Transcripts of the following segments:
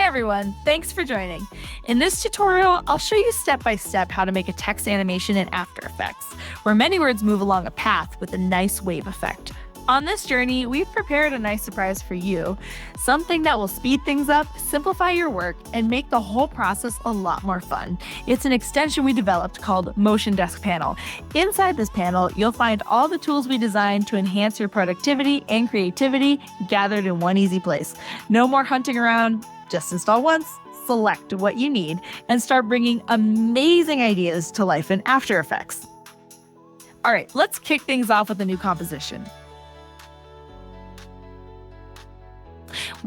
everyone, thanks for joining. In this tutorial, I'll show you step by step how to make a text animation in After Effects, where many words move along a path with a nice wave effect. On this journey, we've prepared a nice surprise for you, something that will speed things up, simplify your work, and make the whole process a lot more fun. It's an extension we developed called MotionDesk Panel. Inside this panel, you'll find all the tools we designed to enhance your productivity and creativity gathered in one easy place. No more hunting around, just install once, select what you need, and start bringing amazing ideas to life in After Effects. All right, let's kick things off with a new composition.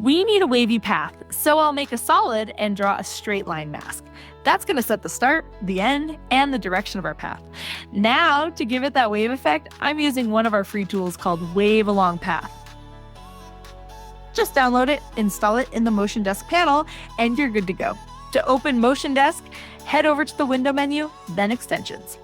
We need a wavy path, so I'll make a solid and draw a straight line mask. That's going to set the start, the end, and the direction of our path. Now, to give it that wave effect, I'm using one of our free tools called Wave Along Path. Just download it, install it in the MotionDesk panel, and you're good to go. To open MotionDesk, head over to the window menu, then Extensions.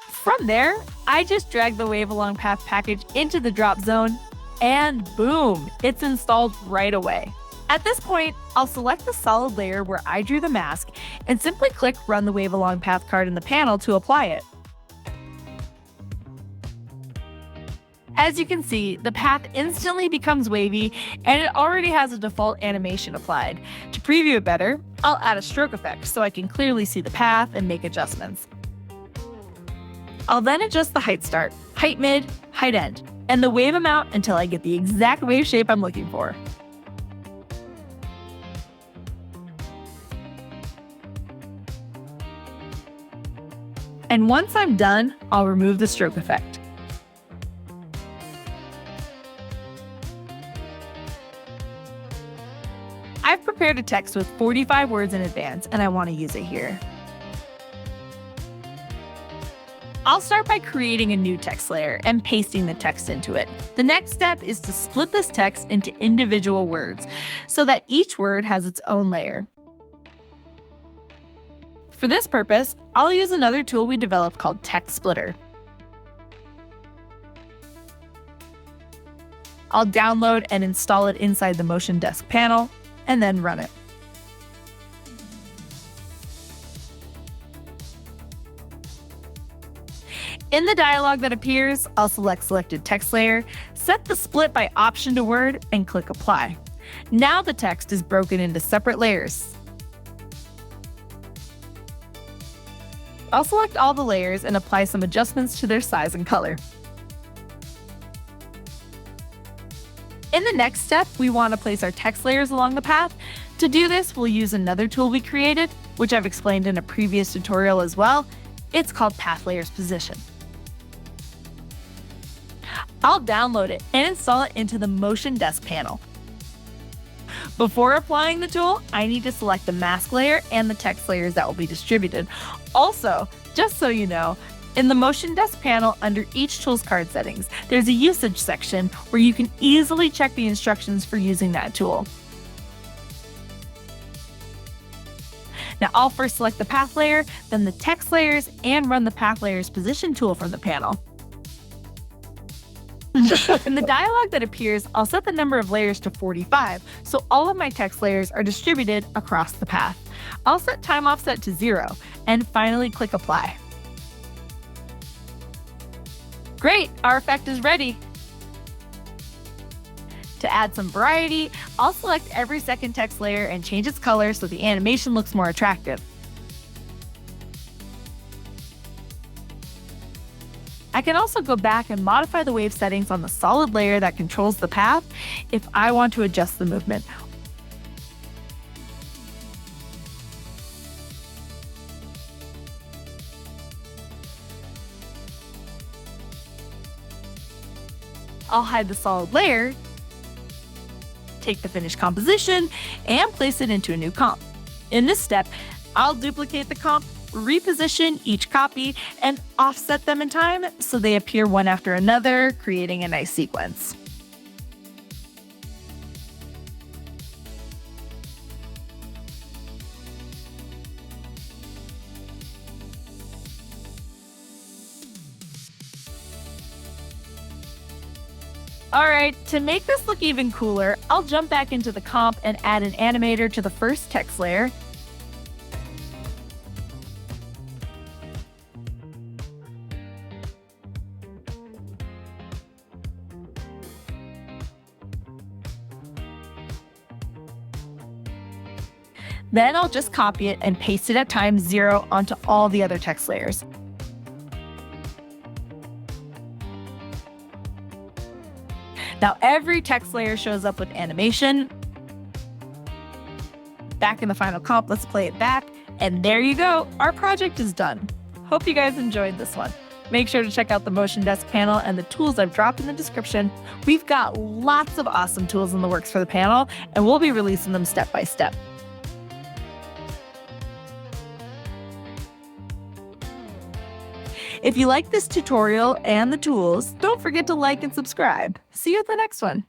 From there, I just drag the Wave Along Path package into the drop zone, and boom, it's installed right away. At this point, I'll select the solid layer where I drew the mask and simply click Run the Wave Along Path card in the panel to apply it. As you can see, the path instantly becomes wavy, and it already has a default animation applied. To preview it better, I'll add a stroke effect so I can clearly see the path and make adjustments. I'll then adjust the height start, height mid, height end, and the wave amount until I get the exact wave shape I'm looking for. And once I'm done, I'll remove the stroke effect. I've prepared a text with 45 words in advance, and I want to use it here. I'll start by creating a new text layer and pasting the text into it. The next step is to split this text into individual words so that each word has its own layer. For this purpose, I'll use another tool we developed called Text Splitter. I'll download and install it inside the MotionDesk panel and then run it. In the dialog that appears, I'll select Selected Text Layer, set the split by option to word, and click Apply. Now the text is broken into separate layers. I'll select all the layers and apply some adjustments to their size and color. In the next step, we want to place our text layers along the path. To do this, we'll use another tool we created, which I've explained in a previous tutorial as well. It's called Path Layers Position. I'll download it and install it into the MotionDesk panel. Before applying the tool, I need to select the mask layer and the text layers that will be distributed. Also, just so you know, in the MotionDesk panel under each tool's card settings, there's a usage section where you can easily check the instructions for using that tool. Now I'll first select the path layer, then the text layers, and run the path layers position tool from the panel. In the dialog that appears, I'll set the number of layers to 45, so all of my text layers are distributed across the path. I'll set time offset to 0, and finally click Apply. Great, our effect is ready. To add some variety, I'll select every second text layer and change its color so the animation looks more attractive. I can also go back and modify the wave settings on the solid layer that controls the path if I want to adjust the movement. I'll hide the solid layer, take the finished composition, and place it into a new comp. In this step, I'll duplicate the comp, reposition each copy, and offset them in time so they appear one after another, creating a nice sequence. All right, to make this look even cooler, I'll jump back into the comp and add an animator to the first text layer. Then I'll just copy it and paste it at time 0 onto all the other text layers. Now every text layer shows up with animation. Back in the final comp, let's play it back. And there you go, our project is done. Hope you guys enjoyed this one. Make sure to check out the MotionDesk panel and the tools I've dropped in the description. We've got lots of awesome tools in the works for the panel, and we'll be releasing them step by step. If you like this tutorial and the tools, don't forget to like and subscribe. See you at the next one.